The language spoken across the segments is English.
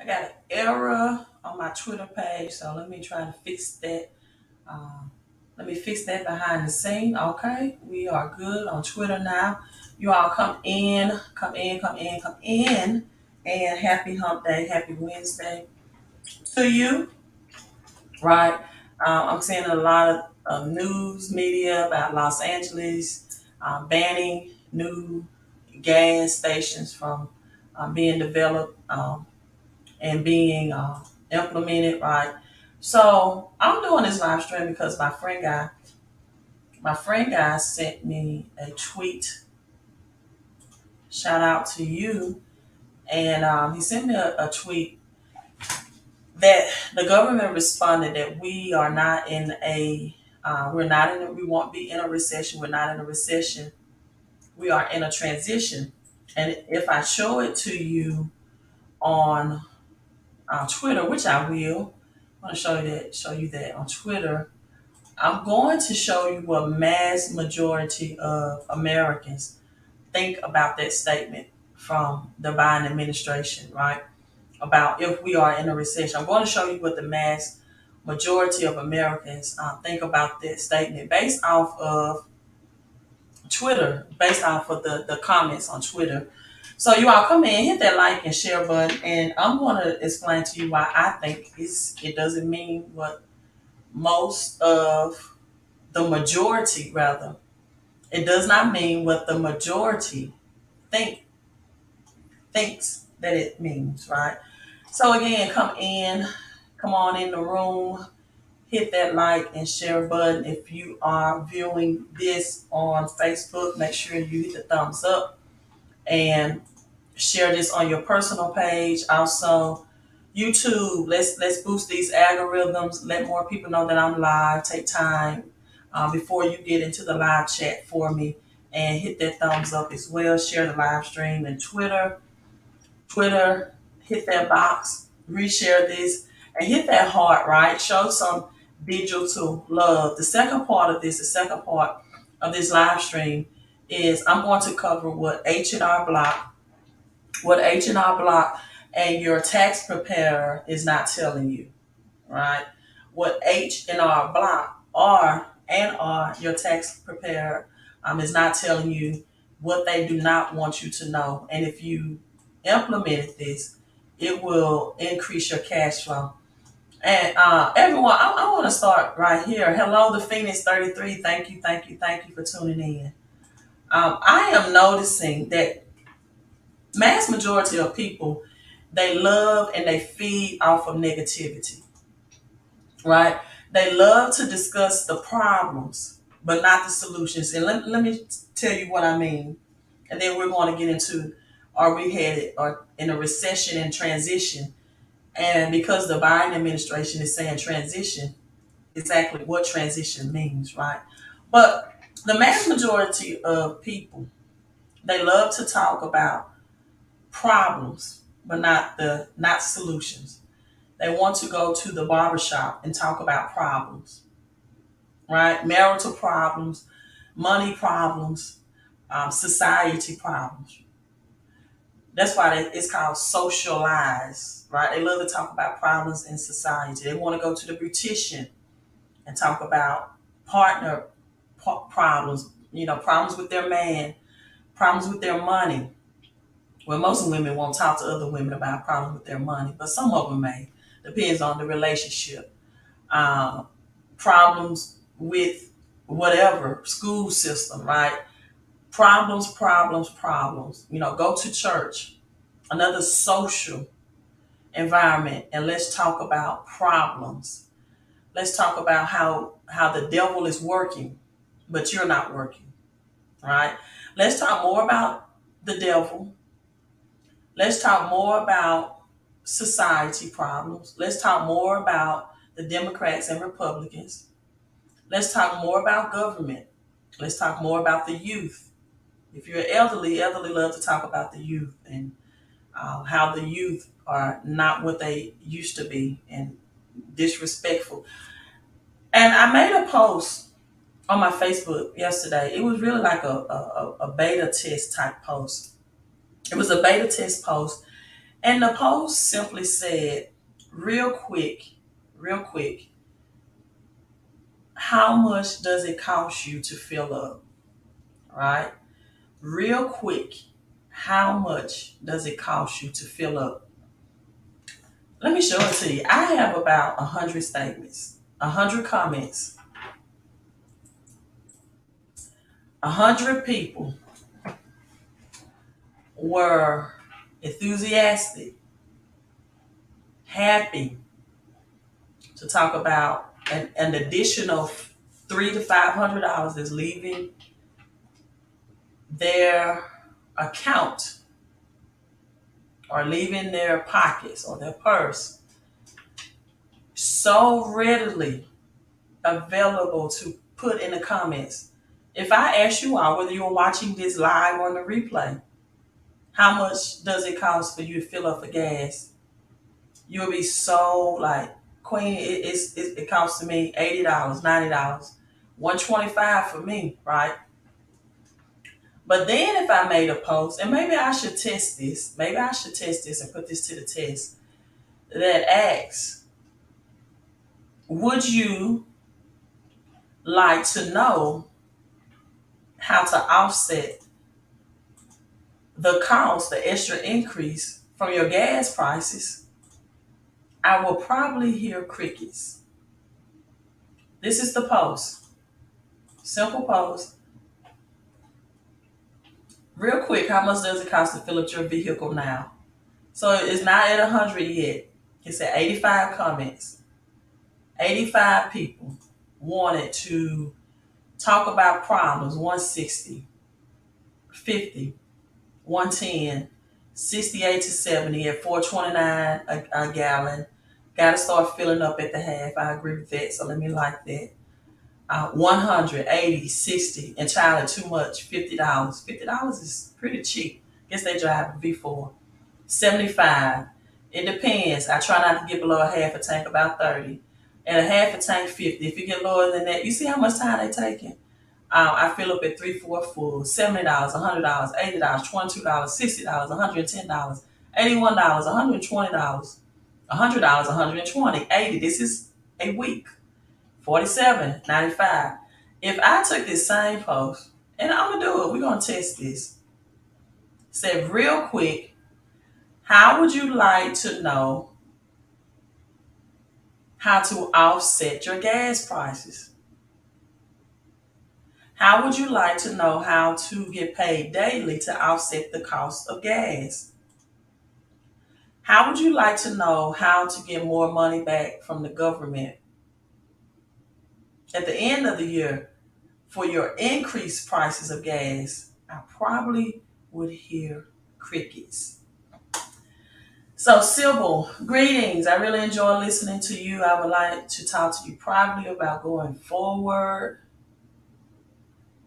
got an error on my Twitter page, so let me try to fix that. Um, Let me fix that behind the scene. Okay, we are good on Twitter now. You all come in, come in, come in, come in, and happy Hump Day, happy Wednesday to you. Right, I'm seeing a lot of news media about Los Angeles banning new gas stations from being developed. And being implemented, right? So I'm doing this live stream because my friend guy sent me a tweet. Shout out to you, and he sent me a tweet that the government responded that we are not in a we won't be in a recession. We're not in a recession. We are in a transition. And if I show it to you on Twitter, which I will, I want to show you that on Twitter. I'm going to show you what mass majority of Americans think about that statement from the Biden administration, right? About if we are in a recession. I'm going to show you what the mass majority of Americans think about that statement based off of Twitter, based off of the comments on Twitter. So you all come in, hit that like and share button, and I'm going to explain to you why I think it doesn't mean what most of the majority rather. It does not mean what the majority think thinks that it means, right? So again, come on in the room, hit that like and share button. If you are viewing this on Facebook, make sure you hit the thumbs up and share this on your personal page. Also, YouTube, let's boost these algorithms. Let more people know that I'm live. Take time before you get into the live chat for me and hit that thumbs up as well. Share the live stream and Twitter, hit that box, reshare this, and hit that heart, right? Show some digital love. The second part of this live stream is I'm going to cover what H&R Block and your tax preparer is not telling you, right? What H&R Block are your tax preparer is not telling you what they do not want you to know. And if you implemented this, it will increase your cash flow. And everyone, I want to start right here. Hello, the Phoenix 33. Thank you, thank you, thank you for tuning in. I am noticing that mass majority of people, they love and they feed off of negativity, right? They love to discuss the problems, but not the solutions. And let me tell you what I mean. And then we're going to get into, are we headed or in a recession and transition? And because the Biden administration is saying transition, exactly what transition means, right? But the mass majority of people, they love to talk about problems, but not solutions. They want to go to the barbershop and talk about problems, right? Marital problems, money problems, society problems. That's why it's called socialize, right? They love to talk about problems in society. They want to go to the beautician and talk about partner problems, problems with their man, problems with their money. Well, most women won't talk to other women about problems with their money, but some of them may. Depends on the relationship. Uh, Problems with whatever school system, right? Problems, problems, problems. Go to church, another social environment, and let's talk about problems. Let's talk about how the devil is working, but you're not working, right? Let's talk more about the devil. Let's talk more about society problems. Let's talk more about the Democrats and Republicans. Let's talk more about government. Let's talk more about the youth. If you're elderly love to talk about the youth and how the youth are not what they used to be and disrespectful. And I made a post on my Facebook yesterday. It was really like a beta test type post. It was a beta test post. And the post simply said, real quick, real quick, how much does it cost you to fill up? Right? Real quick, how much does it cost you to fill up? Let me show it to you. I have about 100 statements, 100 comments, 100 people were enthusiastic, happy to talk about an additional $300 to $500 is leaving their account or leaving their pockets or their purse so readily available to put in the comments. If I ask you all whether you're watching this live or on the replay, how much does it cost for you to fill up for gas? You'll be so like, Queen, it costs me $80, $90, $125 for me, right? But then if I made a post, and maybe I should test this, maybe I should test this and put this to the test, that asks, would you like to know how to offset the cost, the extra increase from your gas prices? I will probably hear crickets. This is the post. Simple post. Real quick, how much does it cost to fill up your vehicle now? So it's not at 100 yet. It's at 85 comments. 85 people wanted to talk about problems. 160, 50, 110, 68 to 70 at 4.29 a gallon. Got to start filling up at the half. I agree with that. So let me like that. 100, 80, 60, and child too much, $50. $50 is pretty cheap. Guess they drive a V4. 75. It depends. I try not to get below a half a tank, about 30. And a half a tank, 50. If you get lower than that, you see how much time they taking. I fill up at 3/4 full. $70, $100, $80, $22, $60, $110, $81, $120, $100, $120, $80. This is a week. 47, 95. If I took this same post, and I'm gonna do it, we're gonna test this. Said real quick, how would you like to know how to offset your gas prices? How would you like to know how to get paid daily to offset the cost of gas? How would you like to know how to get more money back from the government at the end of the year for your increased prices of gas? I probably would hear crickets. So, Sybil, greetings. I really enjoy listening to you. I would like to talk to you privately about going forward.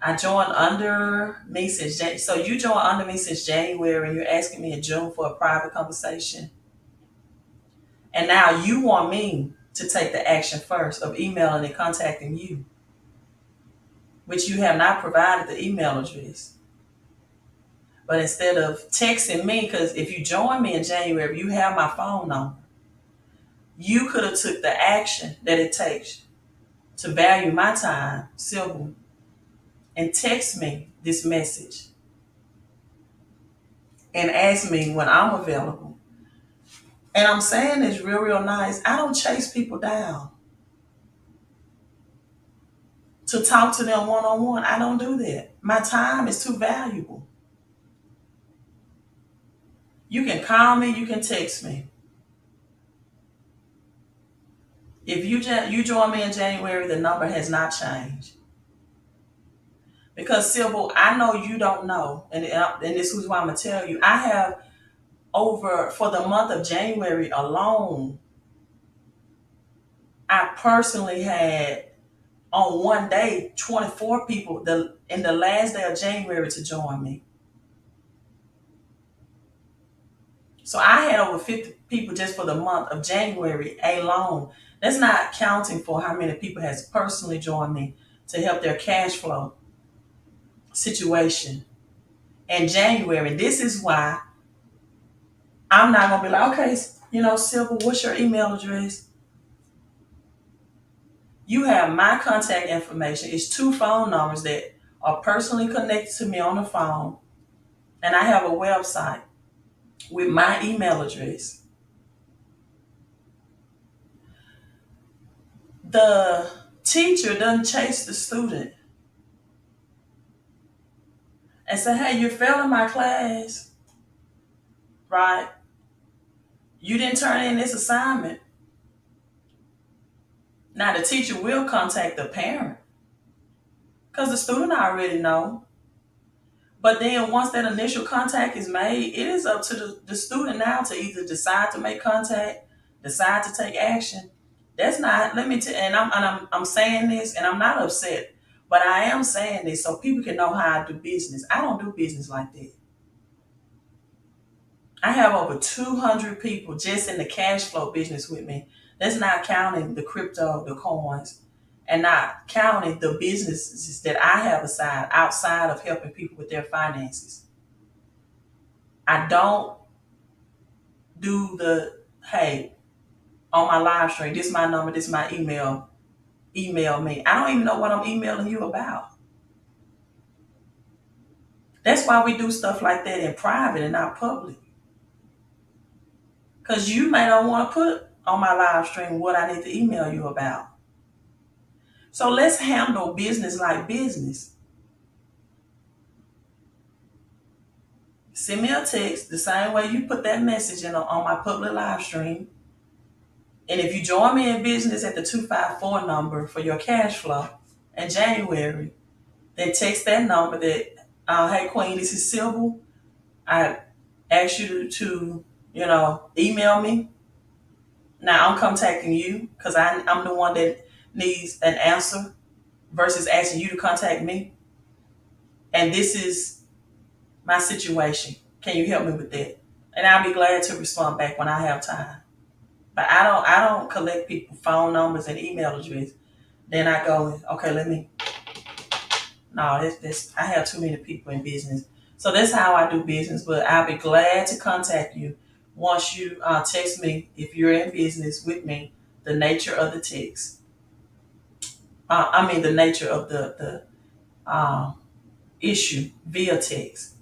I joined under me since January. So you joined under me since January, and you're asking me in June for a private conversation. And now you want me to take the action first of emailing and contacting you, which you have not provided the email address. But instead of texting me, because if you join me in January, you have my phone number. You could have took the action that it takes to value my time, Sybil, and text me this message and ask me when I'm available. And I'm saying this real nice. I don't chase people down to talk to them one-on-one. I don't do that. My time is too valuable. You can call me, you can text me. If you join me in January, the number has not changed. Because Sybil, I know you don't know, and this is why I'm gonna tell you. I have for the month of January alone, I personally had on one day 24 people in the last day of January to join me. So I had over 50 people just for the month of January alone. That's not counting for how many people has personally joined me to help their cash flow situation in January. This is why I'm not gonna be like, okay, Silver, what's your email address? You have my contact information. It's two phone numbers that are personally connected to me on the phone, and I have a website with my email address. The teacher doesn't chase the student and say, hey, you're failing my class, right? You didn't turn in this assignment. Now the teacher will contact the parent because the student already know. But then once that initial contact is made, it is up to the student now to either decide to make contact, decide to take action. That's not, let me tell, and I'm saying this, and I'm not upset, but I am saying this so people can know how I do business. I don't do business like that. I have over 200 people just in the cash flow business with me. That's not counting the crypto, the coins, and not counting the businesses that I have aside outside of helping people with their finances. I don't do the, hey, on my live stream, this is my number, this is my email me. I don't even know what I'm emailing you about. That's why we do stuff like that in private and not public. Because you may not want to put on my live stream what I need to email you about. So let's handle business like business. Send me a text the same way you put that message in on my public live stream. And if you join me in business at the 254 number for your cash flow in January, then text that number that, hey, Queen, this is Sybil. I asked you to, email me. Now I'm contacting you because I'm the one that needs an answer versus asking you to contact me. And this is my situation. Can you help me with that? And I'll be glad to respond back when I have time. But I don't collect people phone numbers and email address. Then I go, okay, let me. No, this I have too many people in business. So that's how I do business. But I'll be glad to contact you once you text me if you're in business with me. The nature of the text. The nature of the issue via text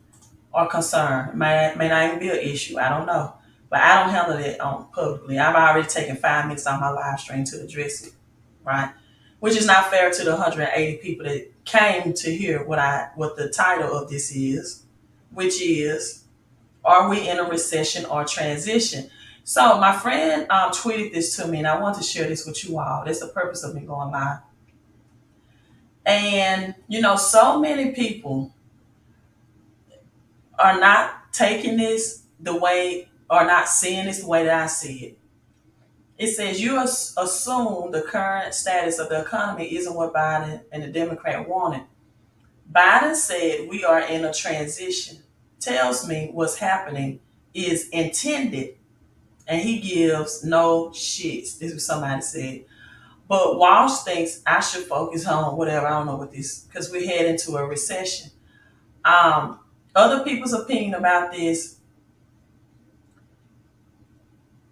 or concern. May not even be an issue. I don't know. But I don't handle it publicly. I've already taken 5 minutes on my live stream to address it, right? Which is not fair to the 180 people that came to hear what the title of this is, which is, are we in a recession or transition? So my friend tweeted this to me, and I want to share this with you all. That's the purpose of me going live. And so many people are not taking this the way, or not seeing this the way that I see it. It says you assume the current status of the economy isn't what Biden and the Democrat wanted. Biden said we are in a transition. Tells me what's happening is intended, and he gives no shits. This is what somebody said. But Walsh thinks I should focus on whatever. I don't know what this, because we're heading to a recession. Other people's opinion about this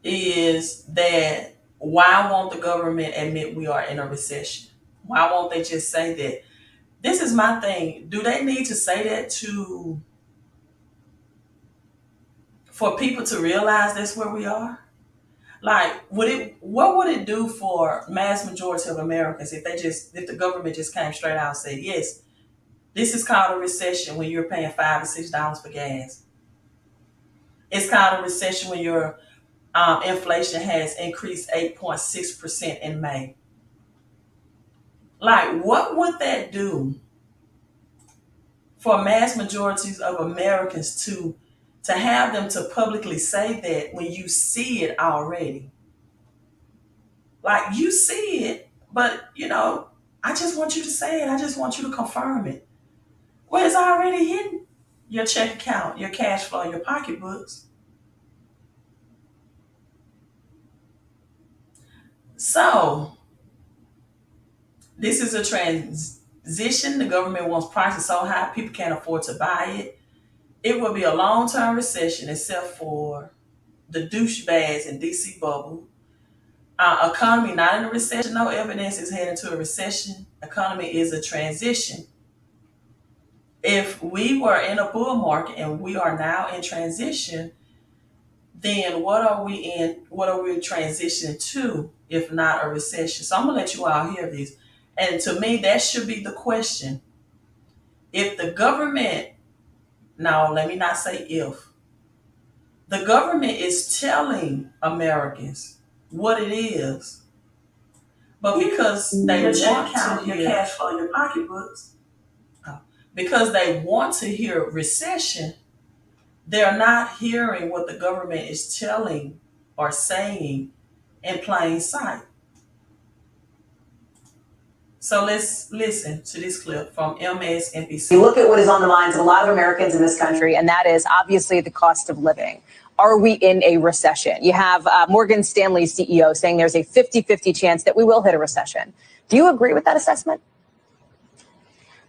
is that why won't the government admit we are in a recession? Why won't they just say that? This is my thing. Do they need to say that for people to realize that's where we are? Like, what would it do for mass majority of Americans if the government just came straight out and said, yes, this is called a recession when you're paying $5 or $6 for gas. It's called a recession when your inflation has increased 8.6% in May. Like, what would that do for mass majorities of Americans to have them to publicly say that when you see it already? Like, you see it, but I just want you to say it. I just want you to confirm it. Well, it's already hitting your check account, your cash flow, your pocketbooks. So this is a transition. The government wants prices so high people can't afford to buy it. It will be a long-term recession, except for the douchebags in DC bubble. Economy not in a recession. No evidence is heading to a recession. Economy is a transition. If we were in a bull market and we are now in transition, then what are we in? What are we transitioning to if not a recession? So I'm gonna let you all hear these. And to me, that should be the question. If the government, no, let me not say if, the government is telling Americans what it is, but because they Your check want to account, your hear, cash flow, your pocketbooks. because they want to hear recession, they're not hearing what the government is telling or saying in plain sight. So let's listen to this clip from MSNBC. You look at what is on the minds of a lot of Americans in this country, and that is obviously the cost of living. Are we in a recession? You have Morgan Stanley CEO saying there's a 50-50 chance that we will hit a recession. Do you agree with that assessment?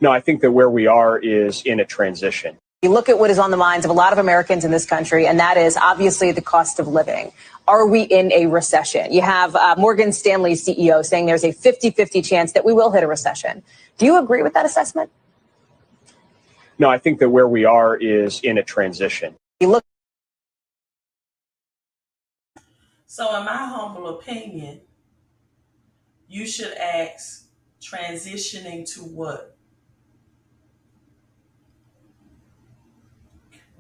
No, I think that where we are is in a transition. You look at what is on the minds of a lot of Americans in this country, and that is obviously the cost of living. Are we in a recession? You have Morgan Stanley CEO saying there's a 50-50 chance that we will hit a recession. Do you agree with that assessment? No, I think that where we are is in a transition. You look. So in my humble opinion, you should ask, transitioning to what?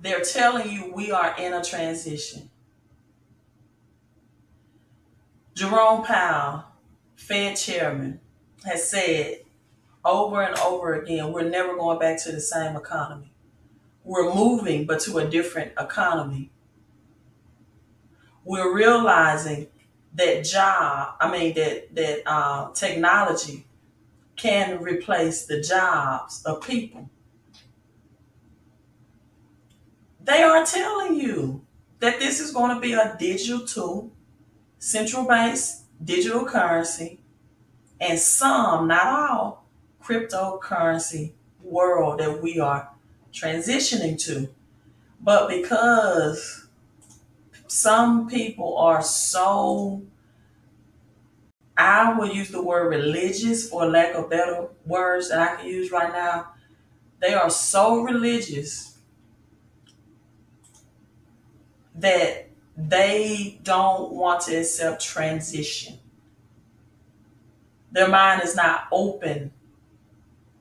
They're telling you we are in a transition. Jerome Powell, Fed chairman, has said over and over again, we're never going back to the same economy. We're moving, but to a different economy. We're realizing that technology can replace the jobs of people. They are telling you that this is going to be a digital, central banks, digital currency, and some, not all, cryptocurrency world that we are transitioning to. But because some people are so, I will use the word religious for lack of better words that I can use right now. They are so religious that they don't want to accept transition. Their mind is not open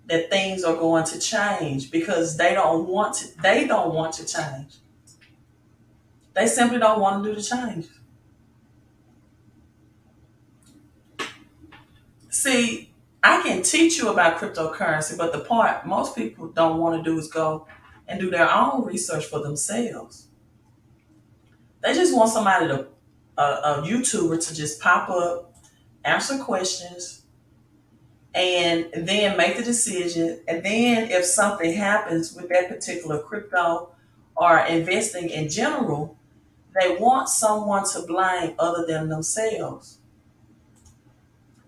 that things are going to change because they don't want to change. They simply don't want to do the change. See, I can teach you about cryptocurrency, but the part most people don't want to do is go and do their own research for themselves. They just want somebody to, a YouTuber to just pop up, answer questions, and then make the decision. And then if something happens with that particular crypto or investing in general, they want someone to blame other than themselves.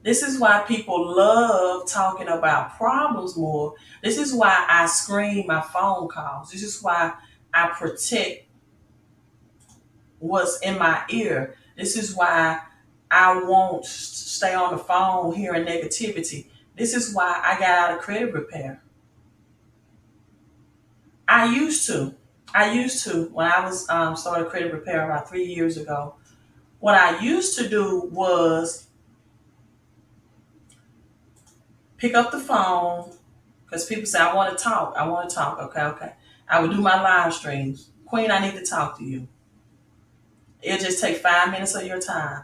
This is why people love talking about problems more. This is why I screen my phone calls. This is why I protect what's in my ear. This is why I won't stay on the phone hearing negativity. This is why I got out of credit repair. I used to when I was started credit repair about 3 years ago. What I used to do was pick up the phone because people say, I want to talk. I want to talk. Okay. I would do my live streams. Queen, I need to talk to you. It'll just take 5 minutes of your time.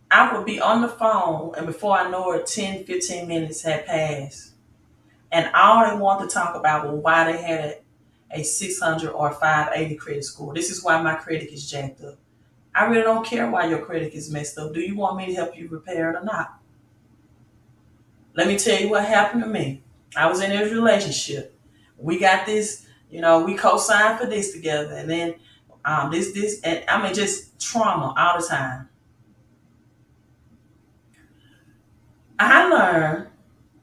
I would be on the phone, and before I know it, 10, 15 minutes had passed. And all they wanted to talk about was why they had a 600 or 580 credit score. This is why my credit is jacked up. I really don't care why your credit is messed up. Do you want me to help you repair it or not? Let me tell you what happened to me. I was in this relationship. We got this, we co-signed for this together. And then and I mean, just trauma all the time. I learned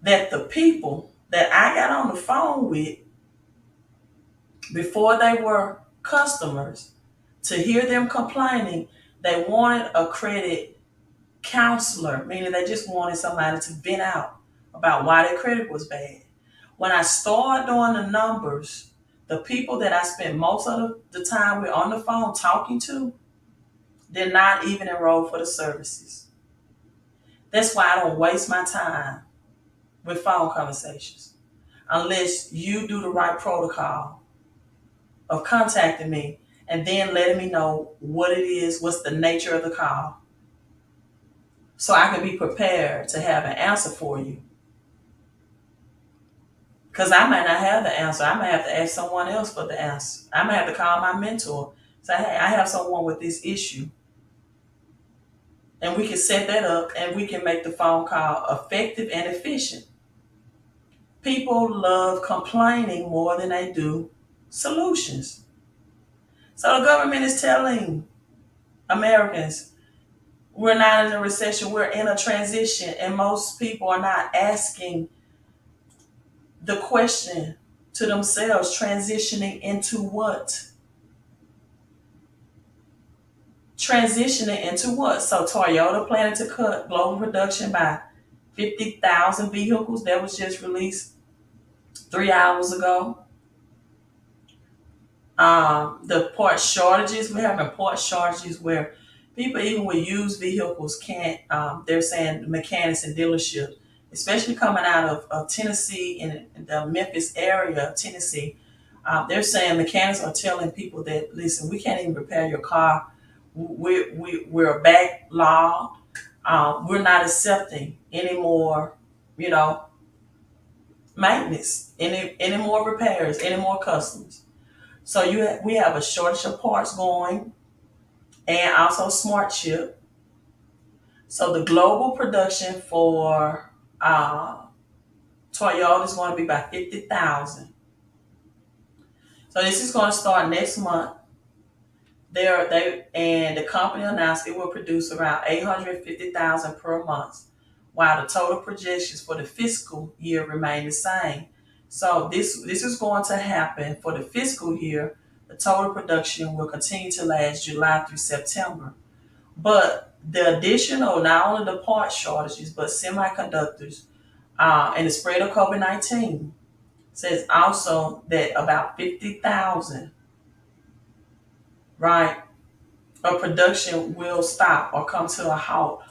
that the people that I got on the phone with before they were customers To hear them complaining, they wanted a credit counselor, meaning they just wanted somebody to vent out about why their credit was bad. When I started doing the numbers, the people that I spent most of the time with on the phone talking to did not even enroll for the services. That's why I don't waste my time with phone conversations unless you do the right protocol of contacting me and then letting me know what it is, what's the nature of the call, so I can be prepared to have an answer for you. Because I might not have the answer. I might have to ask someone else for the answer. I might have to call my mentor. Say, hey, I have someone with this issue. And we can set that up and we can make the phone call effective and efficient. People love complaining more than they do solutions. So the government is telling Americans, we're not in a recession, we're in a transition. And most people are not asking the question to themselves, transitioning into what? Transitioning into what? So Toyota planning to cut global production by 50,000 vehicles. That was just released 3 hours ago. The part shortages, we're having part shortages where people even with used vehicles can't, they're saying mechanics and dealerships, especially coming out of Tennessee and the Memphis area of Tennessee, they're saying mechanics are telling people that, listen, we can't even repair your car. We're backlogged. We're not accepting any more, you know, maintenance, any more repairs, any more customers. So we have a shortage of parts going, and also smart chip. So the global production for Toyota is going to be about 50,000. So this is going to start next month. And the company announced it will produce around 850,000 per month, while the total projections for the fiscal year remain the same. So this is going to happen for the fiscal year. The total production will continue to last July through September. But the additional, not only the part shortages, but semiconductors and the spread of COVID-19 says also that about 50,000, right, of production will stop or come to a halt.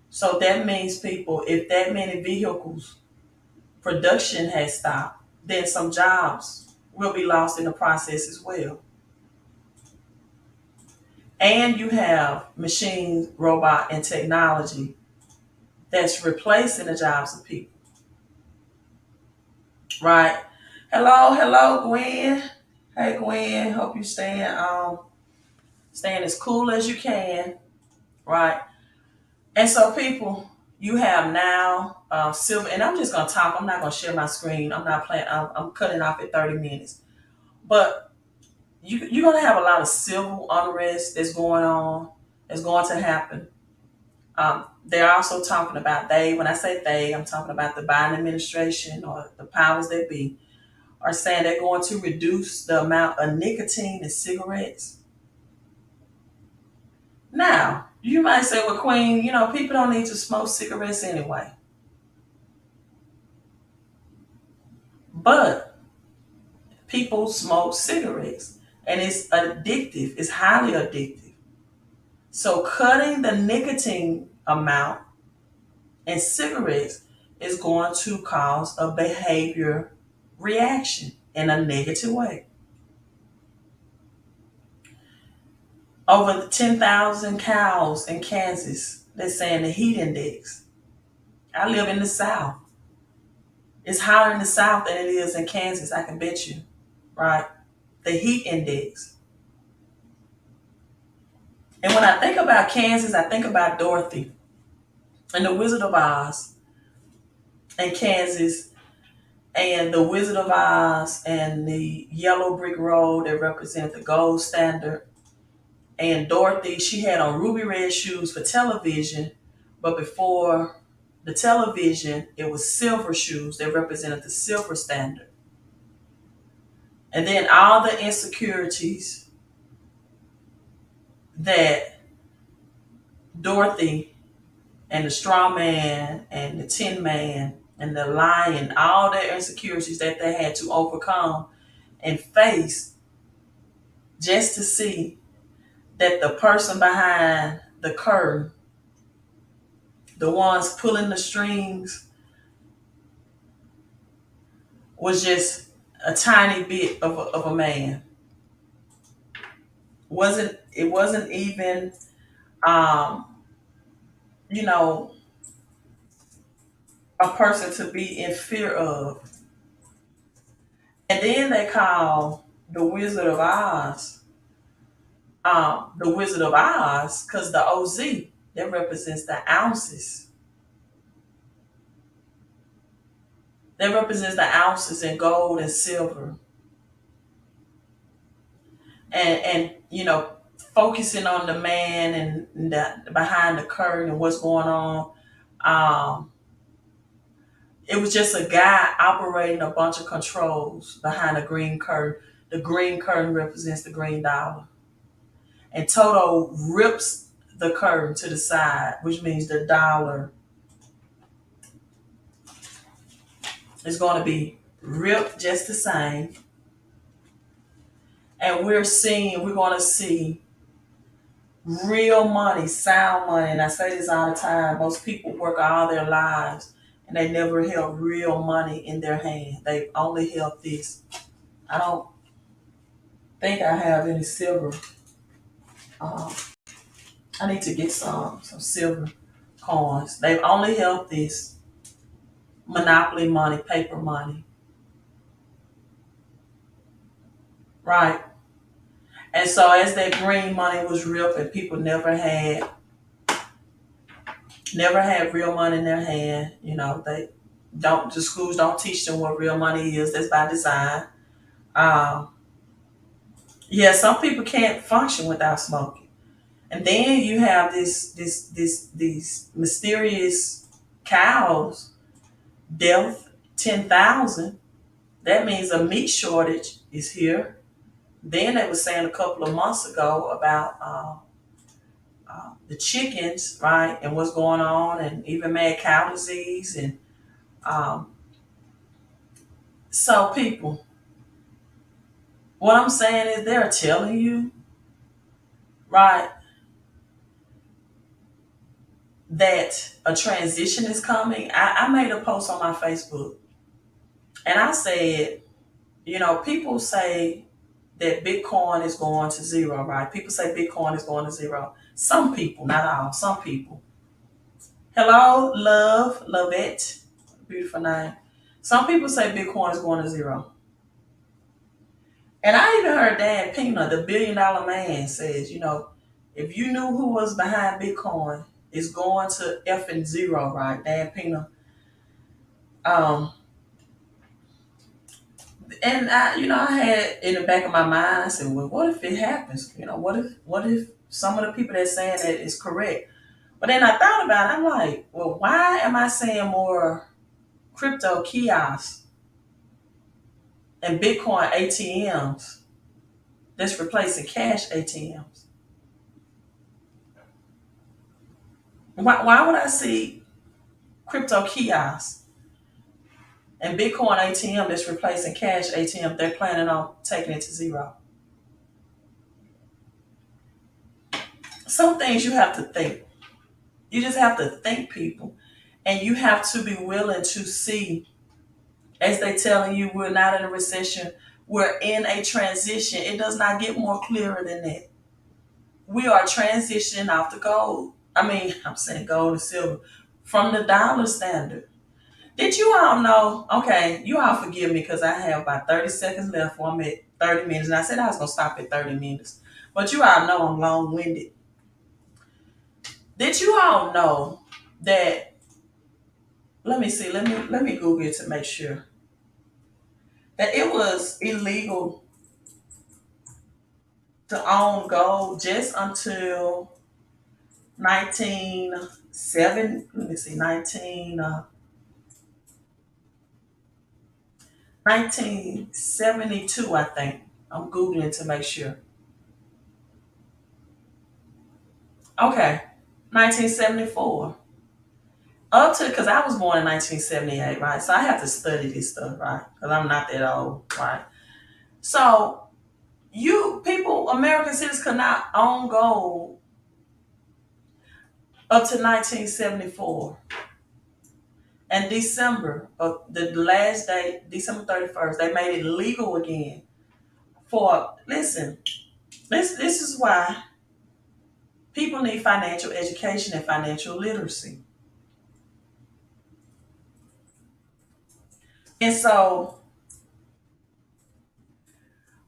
So that means, people, if that many vehicles production has stopped, then some jobs will be lost in the process as well. And you have machines, robot, and technology that's replacing the jobs of people. Right? Hello, Gwen. Hey, Gwen. Hope you staying as cool as you can. Right? And so, people, you have now silver. And I'm just gonna talk. I'm not gonna share my screen. I'm not playing. I'm cutting off at 30 minutes. But you're gonna have a lot of civil unrest that's going on. That's going to happen. They're also talking about when I say they, I'm talking about the Biden administration or the powers that be, are saying they're going to reduce the amount of nicotine in cigarettes. Now, you might say, well, Queen, people don't need to smoke cigarettes anyway. But people smoke cigarettes and it's addictive, it's highly addictive. So cutting the nicotine amount in cigarettes is going to cause a behavior reaction in a negative way. Over 10,000 cows in Kansas, they're saying the heat index. I live in the South. It's hotter in the South than it is in Kansas, I can bet you, right? The heat index. And when I think about Kansas, I think about Dorothy and the Wizard of Oz and Kansas, and the Wizard of Oz and the yellow brick road that represented the gold standard. And Dorothy, she had on ruby red shoes for television, but before the television, it was silver shoes that represented the silver standard. And then all the insecurities that Dorothy and the straw man and the tin man and the lion, all their insecurities that they had to overcome and face just to see that the person behind the curtain, the ones pulling the strings, was just a tiny bit of a man. Wasn't even um, you know, a person to be in fear of. And then they call the Wizard of Oz, because the OZ that represents the ounces. That represents the ounces in gold and silver, and focusing on the man and the behind the curtain and what's going on. Um, it was just a guy operating a bunch of controls behind a green curtain. The green curtain represents the green dollar, and Toto rips the curtain to the side, which means the dollar is going to be ripped just the same. And we're going to see real money, sound money. And I say this all the time. Most people work all their lives and they never held real money in their hand. They only held this. I don't think I have any silver. Um, I need to get some silver coins. They've only held this monopoly money, paper money, right? And so as that green money was ripped and people never had real money in their hand. They don't. The schools don't teach them what real money is. That's by design. Um, yeah, some people can't function without smoking. And then you have these mysterious cows, death 10,000. That means a meat shortage is here. Then they were saying a couple of months ago about the chickens, right, and what's going on, and even mad cow disease, and um, so people. What I'm saying is they're telling you, right, that a transition is coming. I made a post on my Facebook and I said, people say that Bitcoin is going to zero, right? People say Bitcoin is going to zero. Some people, not all, some people. Hello, love it. Beautiful name. Some people say Bitcoin is going to zero. And I even heard Dan Pena, the $1 billion man, says, if you knew who was behind Bitcoin, it's going to effing zero, right? Dan Pena. Um, and I had in the back of my mind, I said, well, what if it happens? What if some of the people that's saying that is correct? But then I thought about it, I'm like, well, why am I saying more crypto kiosks and Bitcoin ATMs that's replacing cash ATMs? Why would I see crypto kiosks and Bitcoin ATM that's replacing cash ATM? They're planning on taking it to zero. Some things you have to think. You just have to think, people. And you have to be willing to see, as they telling you, we're not in a recession, we're in a transition. It does not get more clearer than that. We are transitioning off the gold. I'm saying gold and silver from the dollar standard. Did you all know? Okay, you all forgive me because I have about 30 seconds left. I'm at 30 minutes, and I said I was gonna stop at 30 minutes. But you all know I'm long-winded. Did you all know that? Let me see. Let me Google it to make sure that it was illegal to own gold just until 1970. Let me see, 1972. I think I'm googling to make sure. Okay, 1974. Up to, because I was born in 1978, right? So I have to study this stuff, right? Because I'm not that old, right? So American citizens could not own gold up to 1974. And December of the last day, December 31st, they made it legal again for, listen, this is why people need financial education and financial literacy. And so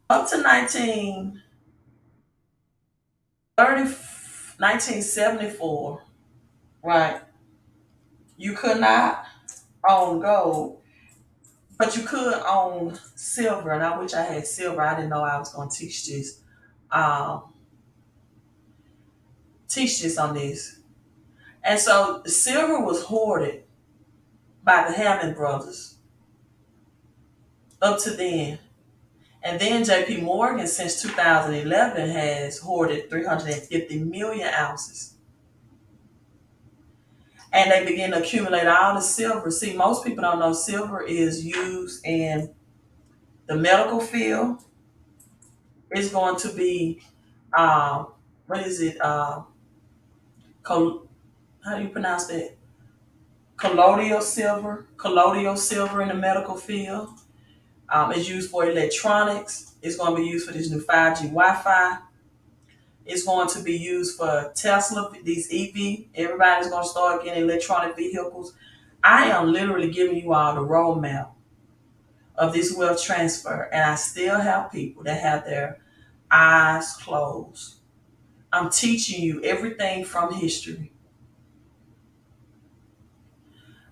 up to 1974, right, you could not own gold, but you could own silver. And I wish I had silver. I didn't know I was going to um, teach this on this. And so silver was hoarded by the Hammond brothers up to then. And then JP Morgan since 2011 has hoarded 350 million ounces. And they begin to accumulate all the silver. See, most people don't know silver is used in the medical field. It's going to be, what is it? How do you pronounce that? Colloidal silver in the medical field. It's used for electronics. It's going to be used for this new 5G Wi-Fi. It's going to be used for Tesla, these EV. Everybody's going to start getting electronic vehicles. I am literally giving you all the roadmap of this wealth transfer, and I still have people that have their eyes closed. I'm teaching you everything from history.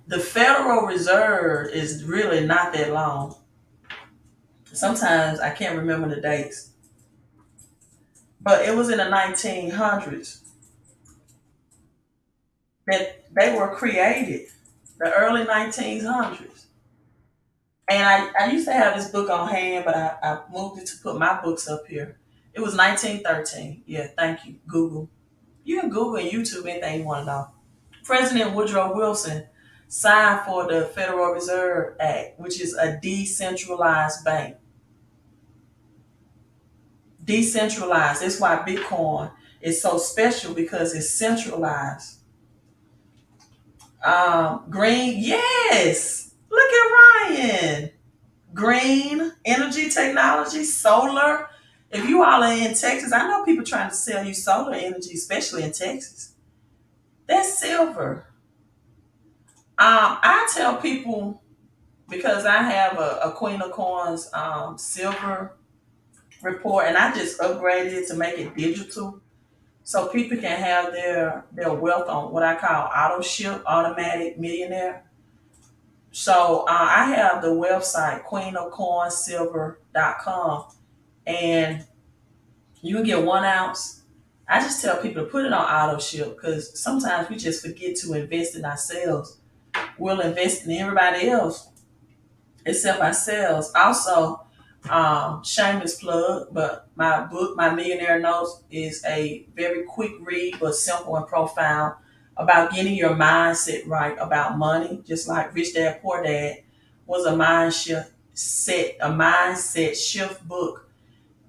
The Federal Reserve is really not that long. Sometimes I can't remember the dates, but it was in the 1900s that they were created, the early 1900s. And I used to have this book on hand, but I moved it to put my books up here. It was 1913. Yeah, thank you, Google. You can Google and YouTube anything you want to know. President Woodrow Wilson signed for the Federal Reserve Act, which is a decentralized bank. Decentralized. That's why Bitcoin is so special because it's centralized. Green, yes. Look at Ryan. Green energy technology, solar. If you all are in Texas, I know people trying to sell you solar energy, especially in Texas. That's silver. I tell people because I have a Queen of Coins silver report, and I just upgraded it to make it digital, so people can have their wealth on what I call auto ship, automatic millionaire. So I have the website queenofcoinsilver.com, and you can get 1 ounce. I just tell people to put it on auto ship because sometimes we just forget to invest in ourselves. We'll invest in everybody else except ourselves. Also, shameless plug, but my book, My Millionaire Notes, is a very quick read but simple and profound about getting your mindset right about money. Just like Rich Dad Poor Dad was a mindset shift book.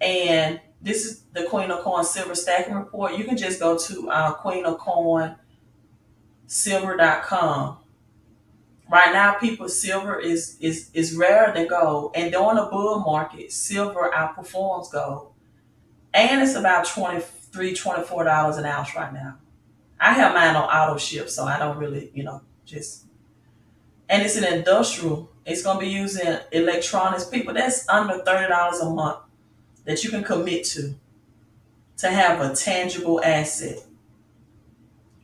And this is the Queen of Coin Silver Stacking Report. You can just go to queenofcoinsilver.com. Right now, people, silver is rarer than gold, and during a bull market, silver outperforms gold, and it's about $23, $24 an ounce right now. I have mine on auto ship, so I don't really, just. And it's an industrial. It's gonna be using electronics. People, that's under $30 a month that you can commit to have a tangible asset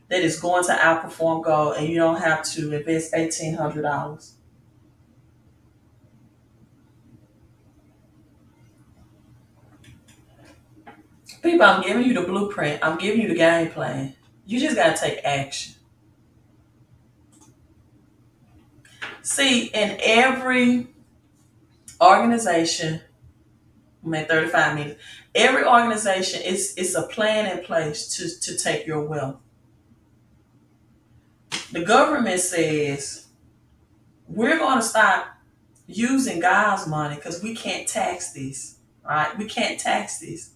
that is going to outperform gold, and you don't have to invest $1,800. People, I'm giving you the blueprint. I'm giving you the game plan. You just got to take action. See, in every organization, made 35 minutes. Every organization it's a plan in place to take your wealth. The government says we're going to stop using God's money because we can't tax this, right? We can't tax this.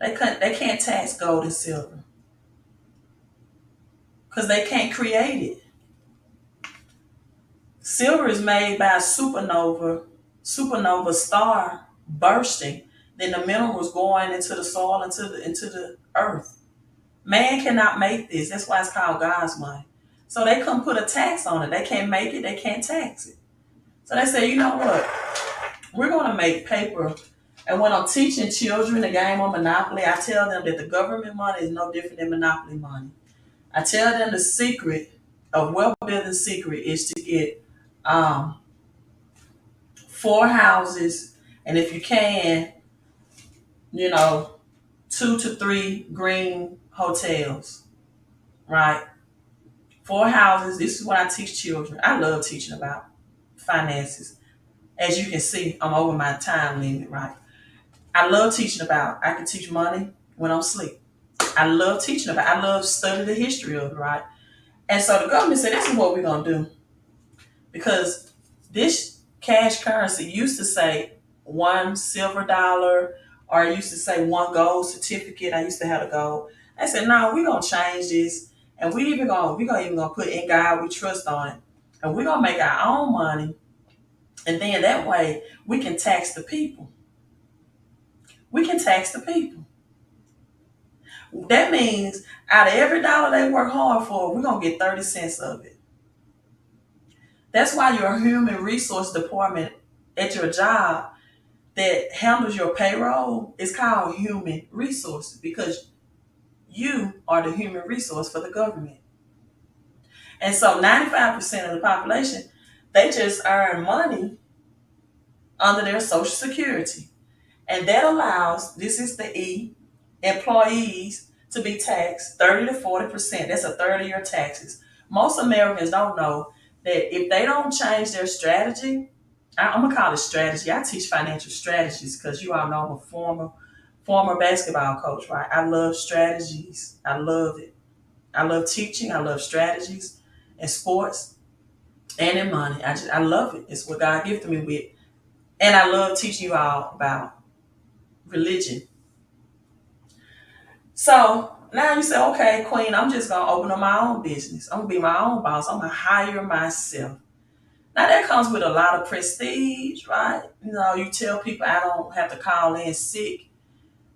They can't tax gold and silver because they can't create it. Silver is made by a supernova star bursting, then the minerals going into the soil, into the earth. Man cannot make this. That's why it's called God's money. So they couldn't put a tax on it. They can't make it. They can't tax it. So they say, you know what? We're going to make paper. And when I'm teaching children the game of Monopoly, I tell them that the government money is no different than Monopoly money. I tell them the secret of wealth building secret is to get um, 4 houses, and if you can, you know, 2 to 3 green hotels, right? 4 houses. This is what I teach children. I love teaching about finances. As you can see, I'm over my time limit, right? I love teaching about. I can teach money when I'm asleep. I love teaching about. I love studying the history of it, right? And so the government said, this is what we're gonna do, because this cash currency used to say $1 silver, or it used to say 1 gold certificate. I used to have a gold. I said, no, we're gonna change this, and we're gonna put in God we trust on it, and we're gonna make our own money, and then that way we can tax the people. We can tax the people. That means out of every dollar they work hard for, we're gonna get 30 cents of it. That's why your human resource department at your job that handles your payroll is called human resources, because you are the human resource for the government. And so 95% of the population, they just earn money under their social security. And that allows, this is the E, employees to be taxed 30 to 40%. That's a third of your taxes. Most Americans don't know that if they don't change their strategy, I'm gonna call it strategy. I teach financial strategies because you all know I'm a former basketball coach, right? I love strategies. I love it. I love teaching. I love strategies in sports and in money. I love it. It's what God gifted me with. And I love teaching you all about religion. So now you say, okay, Queen, I'm just gonna open up my own business. I'm gonna be my own boss. I'm gonna hire myself. Now that comes with a lot of prestige, right? You know, you tell people I don't have to call in sick.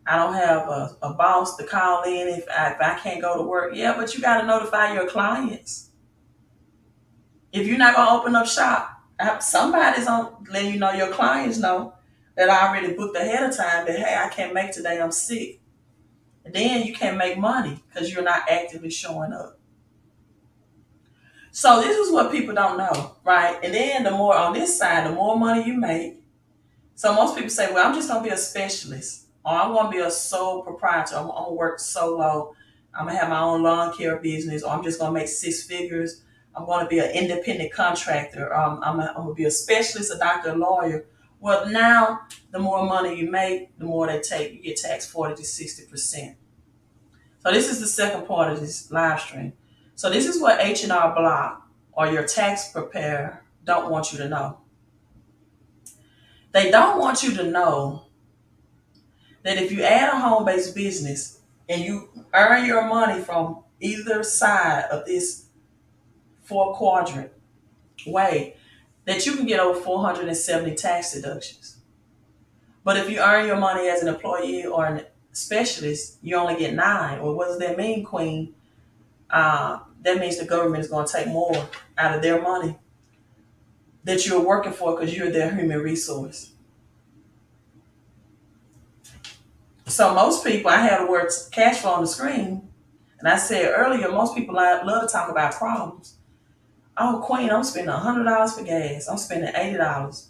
I don't have a boss to call in if I can't go to work. Yeah, but you got to notify your clients. If you're not gonna open up shop, somebody's on letting you know, your clients know that I already booked ahead of time that, hey, I can't make today, I'm sick. And then you can't make money because you're not actively showing up. So this is what people don't know, right? And then the more on this side, the more money you make. So most people say, well, I'm just gonna be a specialist, or I'm gonna be a sole proprietor. I'm gonna work solo. I'm gonna have my own lawn care business, or I'm just gonna make 6 figures. I'm gonna be an independent contractor. I'm gonna be a specialist, a doctor, a lawyer. Well, now the more money you make, the more they take. You get taxed 40 to 60%. So this is the second part of this live stream. So this is what H&R Block or your tax preparer don't want you to know. They don't want you to know that if you add a home-based business and you earn your money from either side of this 4 quadrant way, that you can get over 470 tax deductions. But if you earn your money as an employee or a specialist, you only get 9. Well, what does that mean, Queen? That means the government is going to take more out of their money that you're working for because you're their human resource. So most people, I had the word cash flow on the screen, and I said earlier, most people love to talk about problems. Oh, Queen, I'm spending $100 for gas. I'm spending $80.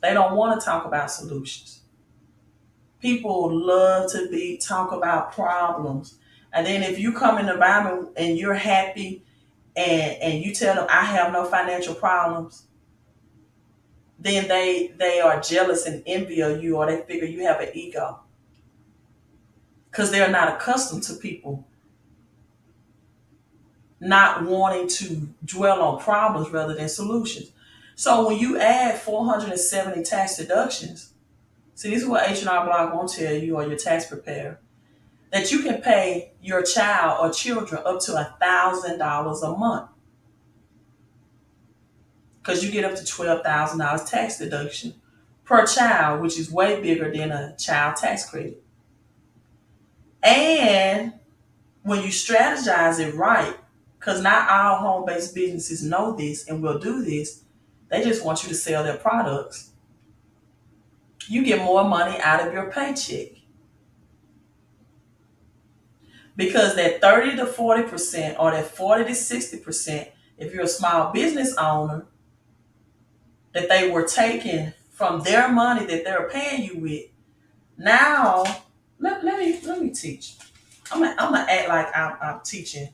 They don't want to talk about solutions. People love to talk about problems. And then if you come in the Bible and you're happy and you tell them, I have no financial problems, then they are jealous and envy of you, or they figure you have an ego because they're not accustomed to people not wanting to dwell on problems rather than solutions. So when you add 470 tax deductions, see, this is what H&R Block won't tell you, or your tax preparer, that you can pay your child or children up to $1,000 a month, because you get up to $12,000 tax deduction per child, which is way bigger than a child tax credit. And when you strategize it right, because not all home-based businesses know this and will do this, they just want you to sell their products. You get more money out of your paycheck, because that 30 to 40% or that 40 to 60%, if you're a small business owner, that they were taking from their money that they're paying you with. Now, let me teach. I'm gonna act like I'm teaching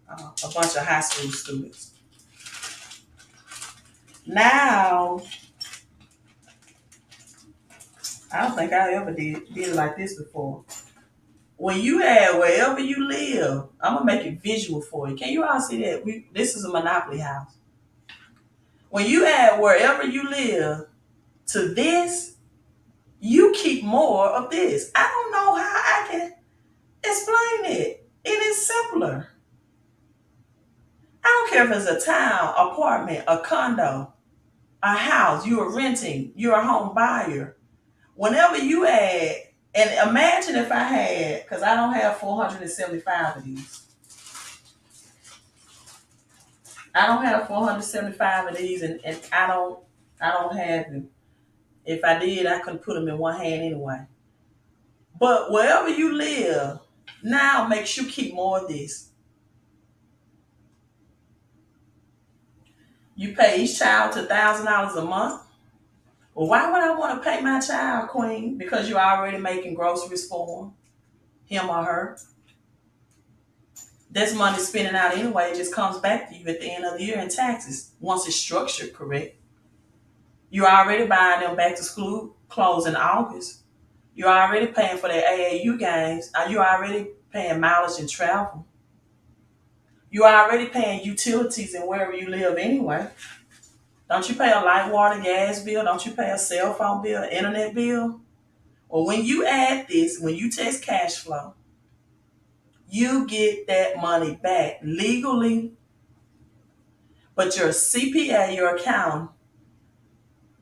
a bunch of high school students. Now, I don't think I ever did it like this before. When you add wherever you live, I'm gonna make it visual for you. Can you all see that? This is a Monopoly house. When you add wherever you live to this, you keep more of this. I don't know how I can explain it. It is simpler. I don't care if it's a town, apartment, a condo, a house, you are renting, you're a home buyer. Whenever you add, and imagine if I had, because I don't have 475 of these. I don't have 475 of these, and I don't have them. If I did, I couldn't put them in one hand anyway. But wherever you live, now makes you keep more of this. You pay each child to $1,000 a month. Well, why would I want to pay my child, Queen? Because you're already making groceries for him or her. This money spending out anyway, it just comes back to you at the end of the year in taxes, once it's structured correct. You're already buying them back to school clothes in August. You're already paying for their AAU games. You're already paying mileage and travel. You're already paying utilities and wherever you live anyway. Don't you pay a light, water, gas bill? Don't you pay a cell phone bill, internet bill? Well, when you add this, when you test cash flow, you get that money back legally, but your CPA, your accountant,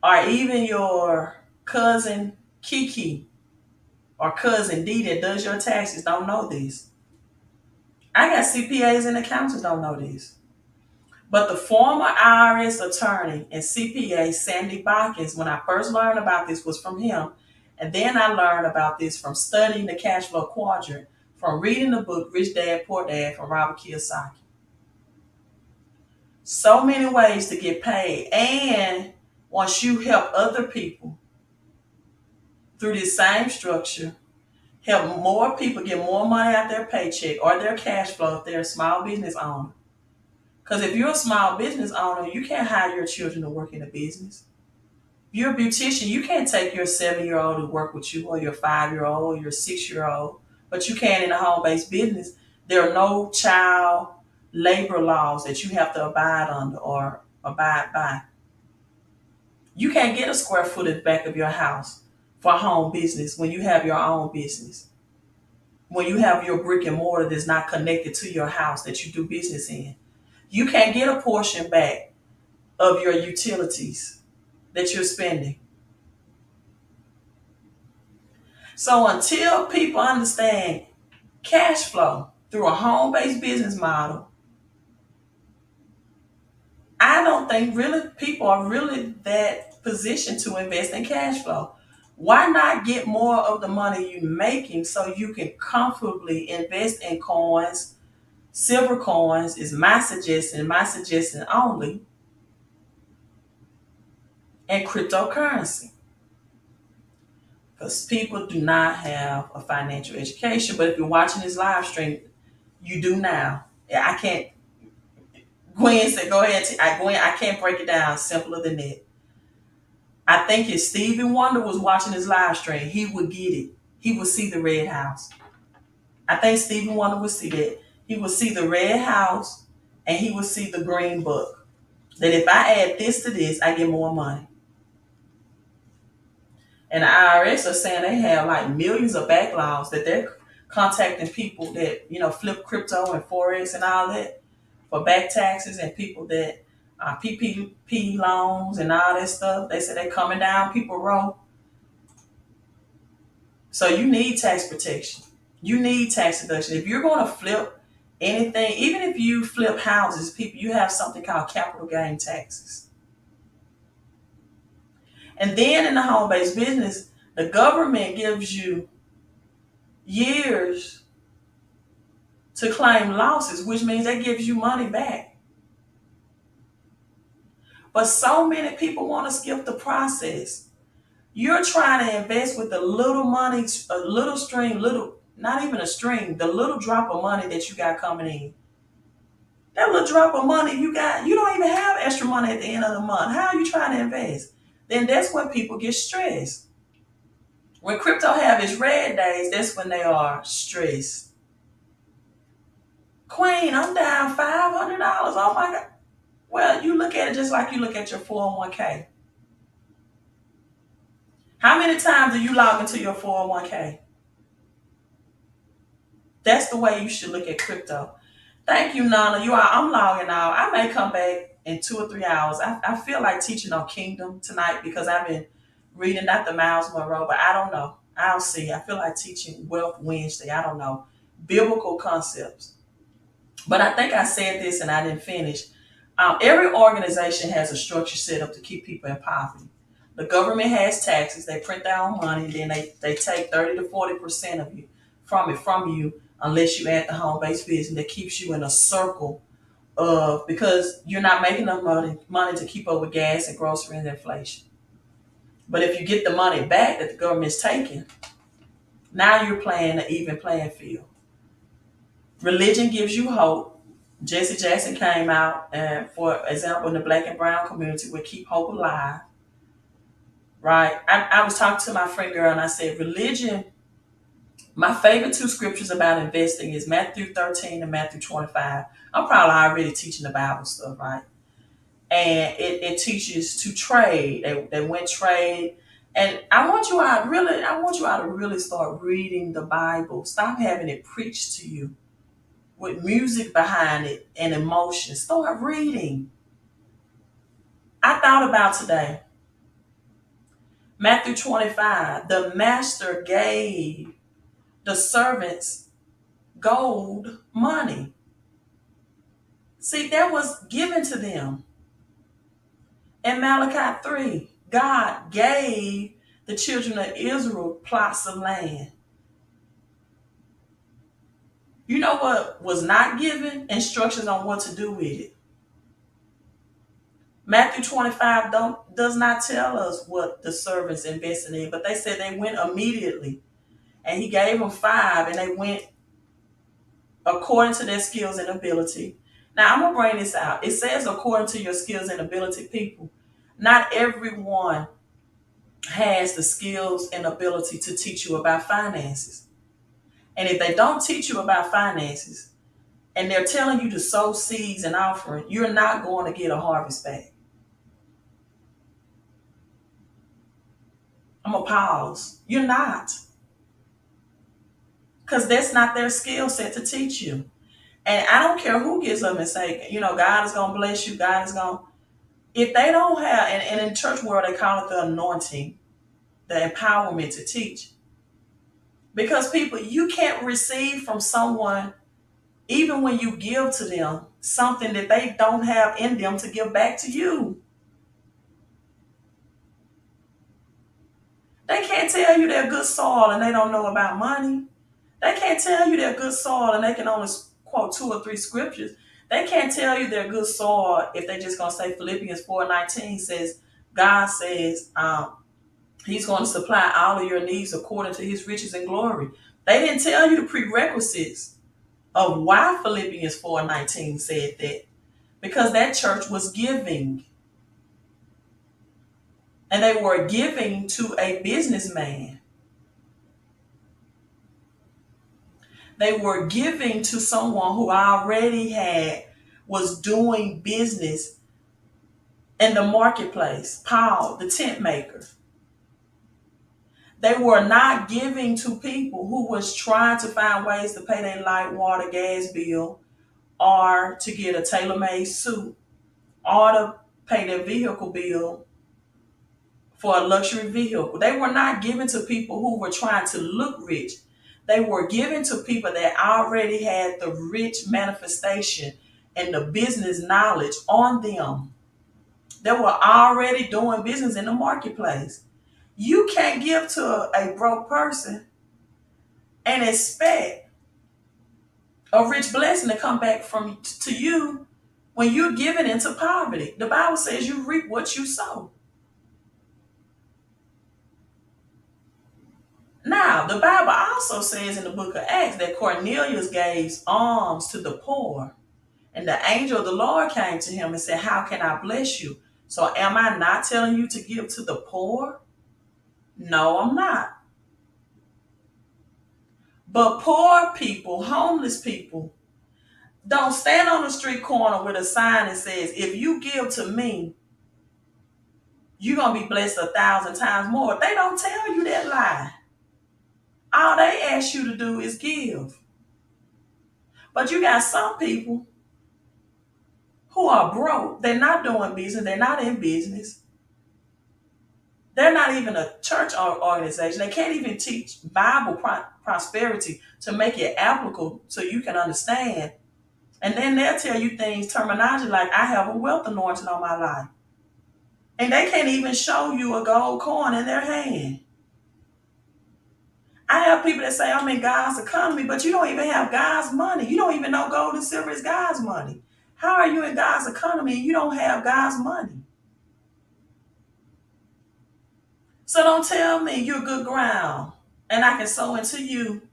or even your cousin Kiki or cousin D that does your taxes don't know this. I got CPAs and accountants don't know this. But the former IRS attorney and CPA, Sandy Bockins, when I first learned about this was from him. And then I learned about this from studying the cash flow quadrant, from reading the book Rich Dad, Poor Dad from Robert Kiyosaki. So many ways to get paid. And once you help other people through this same structure, help more people get more money out their paycheck or their cash flow if they're a small business owner. Because if you're a small business owner, you can't hire your children to work in a business. If you're a beautician, you can't take your 7-year-old to work with you, or your 5-year-old, or your 6-year-old, but you can in a home-based business. There are no child labor laws that you have to abide under or abide by. You can't get a square footage back of your house for a home business when you have your own business. When you have your brick and mortar that's not connected to your house that you do business in. You can't get a portion back of your utilities that you're spending. So until people understand cash flow through a home-based business model, I don't think really people are really that positioned to invest in cash flow. Why not get more of the money you're making so you can comfortably invest in coins? Silver coins is my suggestion only, and cryptocurrency. Because people do not have a financial education. But if you're watching this live stream, you do now. I can't, Gwen said, go ahead. Gwen, I can't break it down simpler than that. I think if Stevie Wonder was watching his live stream, he would get it. He would see the red house. I think Stevie Wonder would see that. He would see the red house and he would see the green book. That if I add this to this, I get more money. And the IRS are saying they have like millions of backlogs that they're contacting people that, flip crypto and Forex and all that for back taxes, and people that PPP loans and all that stuff. They said they're coming down people row. So you need tax protection. You need tax deduction. If you're going to flip anything, even if you flip houses, people, you have something called capital gain taxes. And then in the home-based business, the government gives you years to claim losses, which means that gives you money back. But so many people want to skip the process. You're trying to invest with the little money, a little stream, not even a stream, the little drop of money that you got coming in. That little drop of money you got, you don't even have extra money at the end of the month. How are you trying to invest? Then that's when people get stressed. When crypto have its red days, that's when they are stressed. Queen, I'm down $500. Oh my God. Well, you look at it just like you look at your 401k. How many times do you log into your 401k? That's the way you should look at crypto. Thank you, Nana. I'm logging out. I may come back in 2 or 3 hours. I feel like teaching on Kingdom tonight because I've been reading Dr. Miles Monroe, but I don't know. I'll see. I feel like teaching Wealth Wednesday. I don't know. Biblical concepts. But I think I said this and I didn't finish. Every organization has a structure set up to keep people in poverty. The government has taxes. They print their own money, and then they take 30 to 40% of you from you, unless you add the home-based business that keeps you in a circle of, because you're not making enough money to keep up with gas and grocery and inflation. But if you get the money back that the government's taking, now you're playing an even playing field. Religion gives you hope. Jesse Jackson came out, and for example, in the Black and brown community, would keep hope alive. Right? I was talking to my friend girl and I said, religion, my favorite 2 scriptures about investing is Matthew 13 and Matthew 25. I'm probably already teaching the Bible stuff, right? And it teaches to trade. They went trade. And I want you all to really start reading the Bible. Stop having it preached to you with music behind it and emotion. Start reading. I thought about today. Matthew 25, the master gave the servants gold money. See, that was given to them. In Malachi 3, God gave the children of Israel plots of land. You know what was not given? Instructions on what to do with it. Matthew 25 does not tell us what the servants invested in, but they said they went immediately. And he gave them 5, and they went according to their skills and ability. Now, I'm going to bring this out. It says according to your skills and ability, people. Not everyone has the skills and ability to teach you about finances. And if they don't teach you about finances, and they're telling you to sow seeds and offering, you're not going to get a harvest back. I'm going to pause. You're not. Because that's not their skill set to teach you. And I don't care who gets up and say, God is going to bless you. God is going to. If they don't have, and in church world, they call it the anointing, the empowerment to teach. Because people, you can't receive from someone, even when you give to them, something that they don't have in them to give back to you. They can't tell you they're good soil and they don't know about money. They can't tell you they're good soil and they can only quote 2 or 3 scriptures. They can't tell you they're good soil if they just going to say Philippians 4:19 says, God says he's going to supply all of your needs according to his riches and glory. They didn't tell you the prerequisites of why Philippians 4:19 said that. Because that church was giving. and they were giving to a businessman. They were giving to someone who already was doing business in the marketplace, Paul, the tent maker. They were not giving to people who was trying to find ways to pay their light, water, gas bill, or to get a tailor-made suit, or to pay their vehicle bill for a luxury vehicle. They were not giving to people who were trying to look rich. They were giving to people that already had the rich manifestation and the business knowledge on them. They were already doing business in the marketplace. You can't give to a broke person and expect a rich blessing to come back to you when you're giving into poverty. The Bible says you reap what you sow. Now, the Bible also says in the book of Acts that Cornelius gave alms to the poor. And the angel of the Lord came to him and said, "How can I bless you?" So am I not telling you to give to the poor? No, I'm not. But poor people, homeless people, don't stand on the street corner with a sign that says, "If you give to me, you're going to be blessed 1,000 times more." They don't tell you that lie. All they ask you to do is give. But you got some people who are broke. They're not doing business. They're not in business. They're not even a church organization. They can't even teach Bible prosperity to make it applicable so you can understand. And then they'll tell you things, terminology like, "I have a wealth anointing on my life." And they can't even show you a gold coin in their hand. I have people that say, "I'm in God's economy," but you don't even have God's money. You don't even know gold and silver is God's money. How are you in God's economy and you don't have God's money? So don't tell me you're good ground and I can sow into you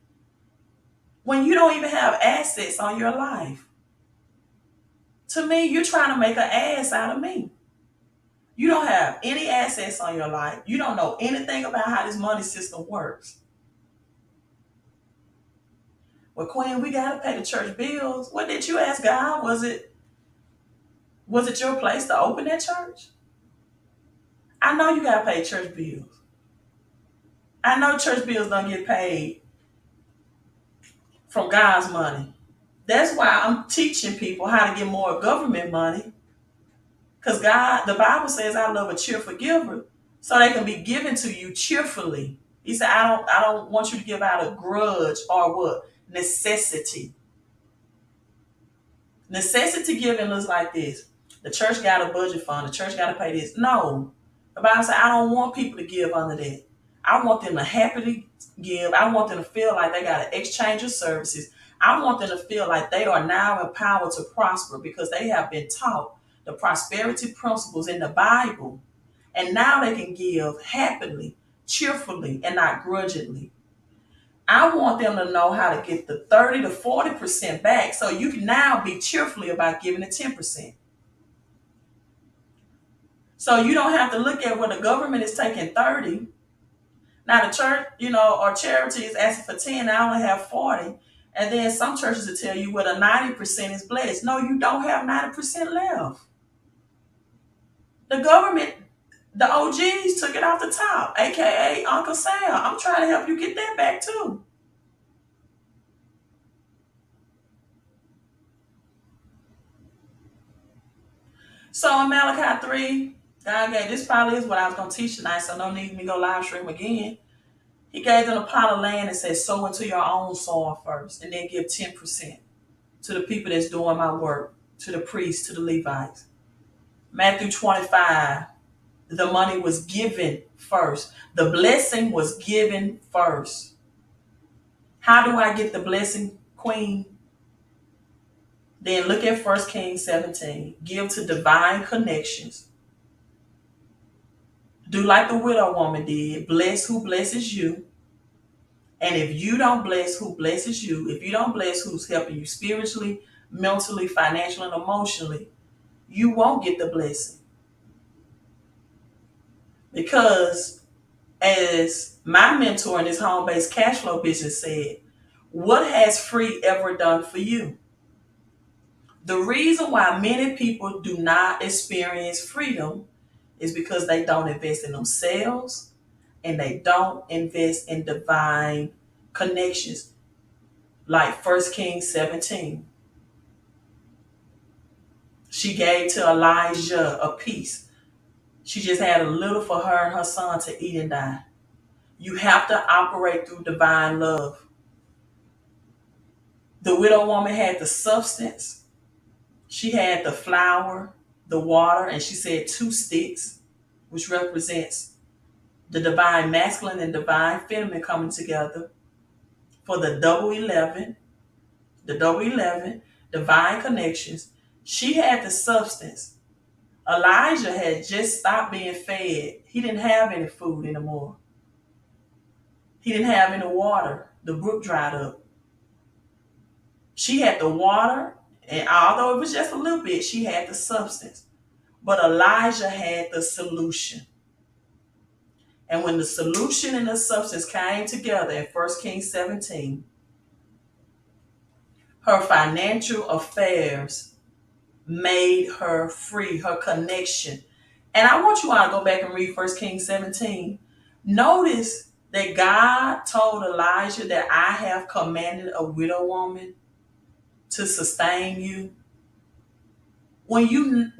when you don't even have assets on your life. To me, you're trying to make an ass out of me. You don't have any assets on your life. You don't know anything about how this money system works. "Well, Queen, we got to pay the church bills." What did you ask God? Was it your place to open that church? I know you got to pay church bills. I know church bills don't get paid from God's money. That's why I'm teaching people how to get more government money. Because the Bible says, "I love a cheerful giver," so they can be given to you cheerfully. He said, I don't want you to give out a grudge or what? Necessity. Necessity giving looks like this. The church got a budget fund. The church got to pay this. No. The Bible says, I don't want people to give under that. I want them to happily give. I want them to feel like they got an exchange of services. I want them to feel like they are now empowered to prosper because they have been taught the prosperity principles in the Bible. And now they can give happily, cheerfully, and not grudgingly. I want them to know how to get the 30 to 40% back so you can now be cheerfully about giving the 10%. So you don't have to look at where the government is taking 30. Now the church, or charity is asking for 10, I only have 40. And then some churches will tell you where the 90% is blessed. No, you don't have 90% left. The government, the OGs took it off the top, AKA Uncle Sam. I'm trying to help you get that back too. So in Malachi 3, God gave, this probably is what I was going to teach tonight, so no need for me to go live stream again. He gave them a plot of land and said, sow into your own soil first, and then give 10% to the people that's doing my work, to the priests, to the Levites. Matthew 25, the money was given first. The blessing was given first. How do I get the blessing, Queen? Then look at 1 Kings 17. Give to divine connections. Do like the widow woman did. Bless who blesses you. And if you don't bless who blesses you, if you don't bless who's helping you spiritually, mentally, financially, and emotionally, you won't get the blessing. Because as my mentor in this home-based cash flow business said, what has free ever done for you? The reason why many people do not experience freedom is because they don't invest in themselves and they don't invest in divine connections. Like 1 Kings 17. She gave to Elijah a piece. She just had a little for her and her son to eat and die. You have to operate through divine love. The widow woman had the substance. She had the flour, the water, and she said 2 sticks, which represents the divine masculine and divine feminine coming together for the double 11, divine connections. She had the substance. Elijah had just stopped being fed. He didn't have any food anymore. He didn't have any water. The brook dried up. She had the water, and although it was just a little bit, she had the substance. But Elijah had the solution. And when the solution and the substance came together in 1 Kings 17, her financial affairs made her free, her connection. And I want you all to go back and read 1 Kings 17. Notice that God told Elijah that I have commanded a widow woman to sustain you. When you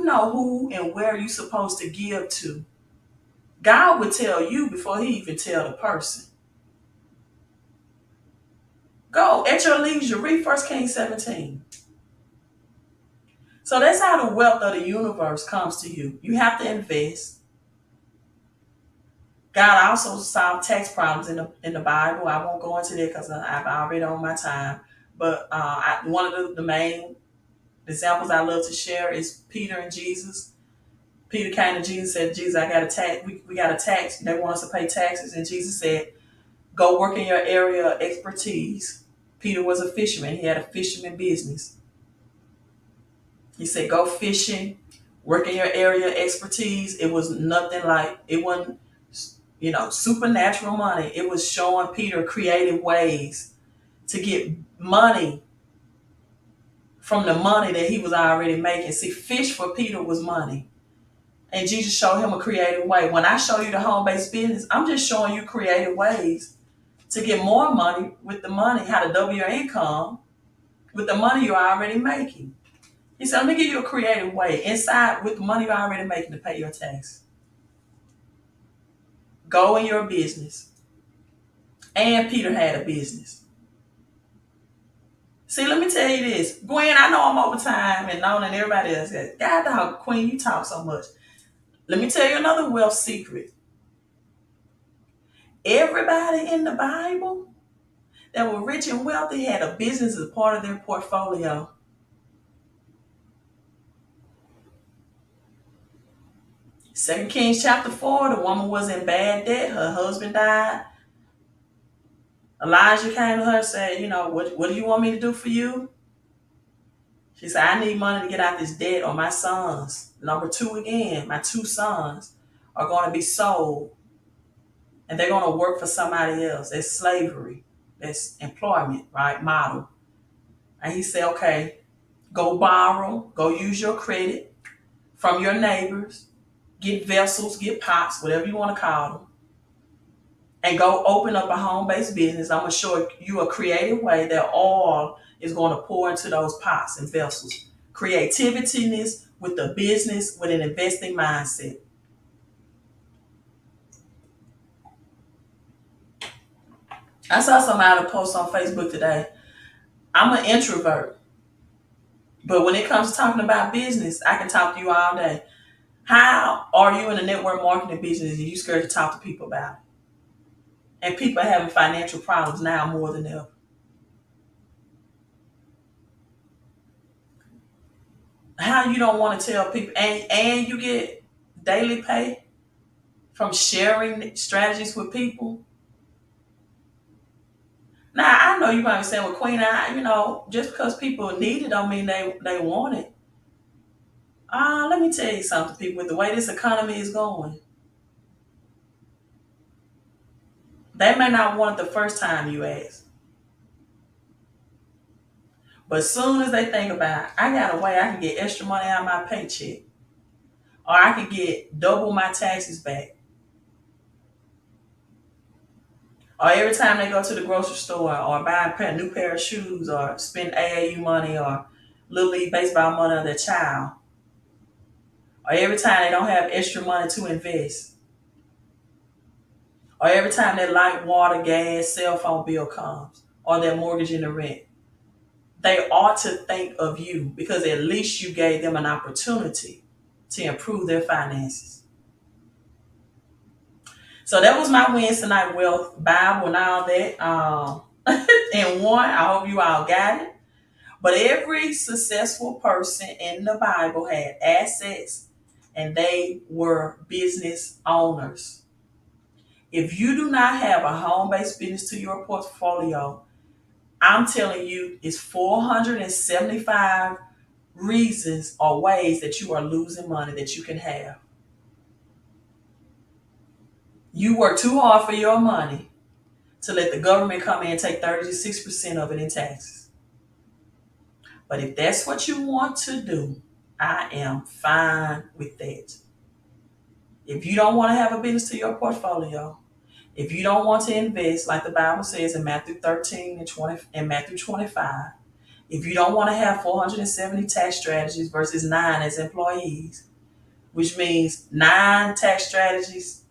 know who and where you're supposed to give to, God would tell you before he even tell the person. Go at your leisure, read 1 Kings 17. So that's how the wealth of the universe comes to you. You have to invest. God also solved tax problems in the Bible. I won't go into that because I've already on my time. But one of the main examples I love to share is Peter and Jesus. Peter came to Jesus and said, Jesus, I got a tax. We got a tax. They want us to pay taxes. And Jesus said, go work in your area of expertise. Peter was a fisherman. He had a fisherman business. He said, go fishing, work in your area of expertise. It was nothing like, it wasn't, supernatural money. It was showing Peter creative ways to get money from the money that he was already making. See, fish for Peter was money. And Jesus showed him a creative way. When I show you the home-based business, I'm just showing you creative ways to get more money with the money, how to double your income with the money you're already making. He said, let me give you a creative way inside with the money you're already making to pay your tax. Go in your business. And Peter had a business. See, let me tell you this. Gwen, I know I'm over time and Nona and everybody else. God dog, Queen, you talk so much. Let me tell you another wealth secret. Everybody in the Bible that were rich and wealthy had a business as part of their portfolio. 2 Kings chapter 4, the woman was in bad debt. Her husband died. Elijah came to her and said, what do you want me to do for you? She said, I need money to get out this debt, or my sons, number 2 again, my 2 sons are going to be sold. And they're going to work for somebody else. That's slavery. That's employment, right? Model. And he said, okay, go borrow, go use your credit from your neighbors, get vessels, get pots, whatever you want to call them, and go open up a home-based business. I'm going to show you a creative way that all is going to pour into those pots and vessels. Creativeness with the business, with an investing mindset. I saw somebody post on Facebook today. I'm an introvert, but when it comes to talking about business, I can talk to you all day. How are you in the network marketing business and you scared to talk to people about it? And people are having financial problems now more than ever. How you don't want to tell people, and you get daily pay from sharing strategies with people. Now, I know you might be saying, well, Queen, just because people need it don't mean they want it. Let me tell you something, people. With the way this economy is going, they may not want it the first time you ask. But as soon as they think about, I got a way I can get extra money out of my paycheck, or I can get double my taxes back, or every time they go to the grocery store or buy a new pair of shoes or spend AAU money or Little League baseball money on their child, or every time they don't have extra money to invest, or every time their light, water, gas, cell phone bill comes, or their mortgage and the rent, they ought to think of you because at least you gave them an opportunity to improve their finances. So that was my Wednesday night wealth Bible and all that. And one, I hope you all got it. But every successful person in the Bible had assets and they were business owners. If you do not have a home-based business to your portfolio, I'm telling you, it's 475 reasons or ways that you are losing money that you can have. You work too hard for your money to let the government come in and take 36% of it in taxes. But if that's what you want to do, I am fine with that. If you don't want to have a business to your portfolio, if you don't want to invest, like the Bible says in Matthew 13 and 20 and Matthew 25, if you don't want to have 470 tax strategies versus 9 as employees, which means 9 tax strategies,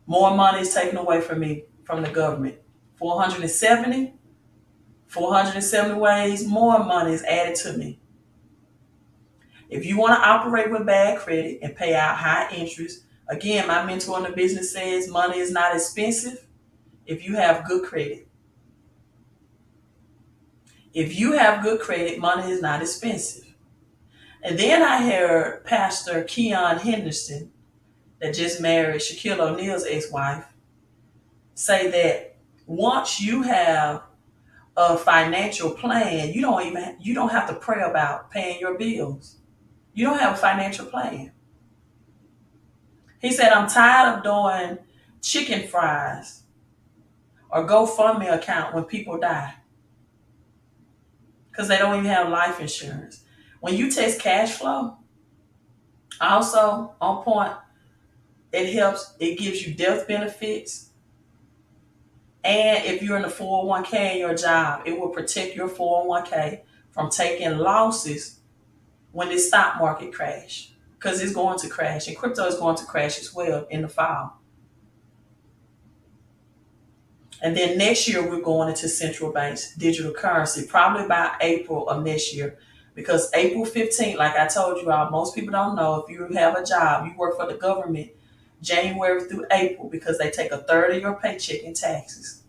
more money is taken away from me from the government. 470, 470 ways, more money is added to me. If you want to operate with bad credit and pay out high interest, again, my mentor in the business says money is not expensive if you have good credit. If you have good credit, money is not expensive. And then I heard Pastor Keon Henderson, that just married Shaquille O'Neal's ex-wife, say that once you have a financial plan, you don't have to pray about paying your bills. You don't have a financial plan. He said, I'm tired of doing chicken fries or GoFundMe account when people die because they don't even have life insurance. When you test cash flow, also on point, it gives you death benefits. And if you're in the 401k in your job, it will protect your 401k from taking losses when the stock market crash, because it's going to crash and crypto is going to crash as well in the fall. And then next year, we're going into central banks, digital currency, probably by April of next year. Because April 15th, like I told you all, most people don't know if you have a job, you work for the government January through April because they take a third of your paycheck in taxes.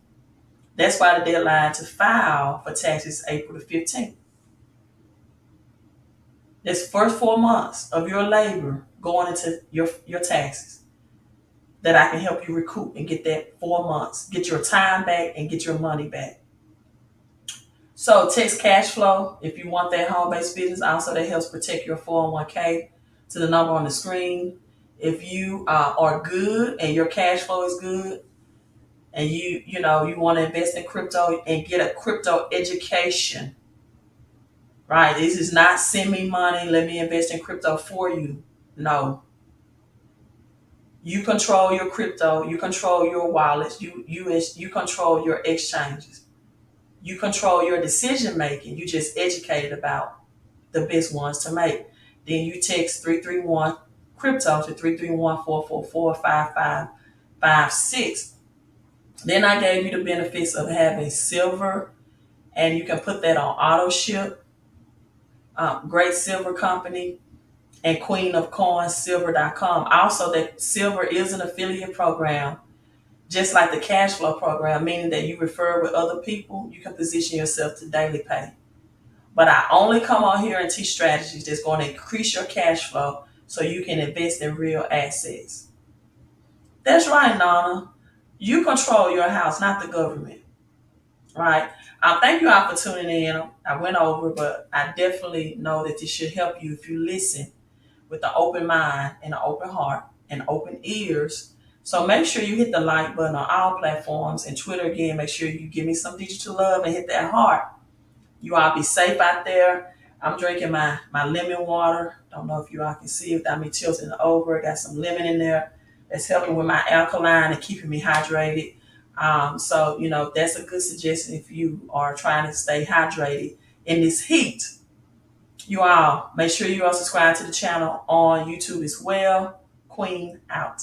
That's why the deadline to file for taxes is April the 15th. That's first 4 months of your labor going into your taxes that I can help you recoup and get that 4 months, get your time back and get your money back. So text cash flow if you want that home-based business. Also, that helps protect your 401k to the number on the screen. If you are good and your cash flow is good and you want to invest in crypto and get a crypto education, right? This is not send me money, let me invest in crypto for you. No. You control your crypto, you control your wallets, you control your exchanges. You control your decision making. You just educated about the best ones to make. Then you text 331 crypto to 331-444-5556. Then I gave you the benefits of having silver, and you can put that on auto ship. Great Silver Company and queenofcoinsilver.com. Also, that silver is an affiliate program, just like the cash flow program, meaning that you refer with other people, you can position yourself to daily pay. But I only come on here and teach strategies that's going to increase your cash flow so you can invest in real assets. That's right, Nana. You control your house, not the government. right? Thank you all for tuning in. I went over, but I definitely know that this should help you if you listen with an open mind and an open heart and open ears. So make sure you hit the like button on all platforms, and Twitter again. Make sure you give me some digital love and hit that heart. You all be safe out there. I'm drinking my lemon water. Don't know if you all can see it without me tilting it over. Got some lemon in there that's helping with my alkaline and keeping me hydrated. So, that's a good suggestion if you are trying to stay hydrated in this heat. You all make sure you are subscribed to the channel on YouTube as well. Queen out.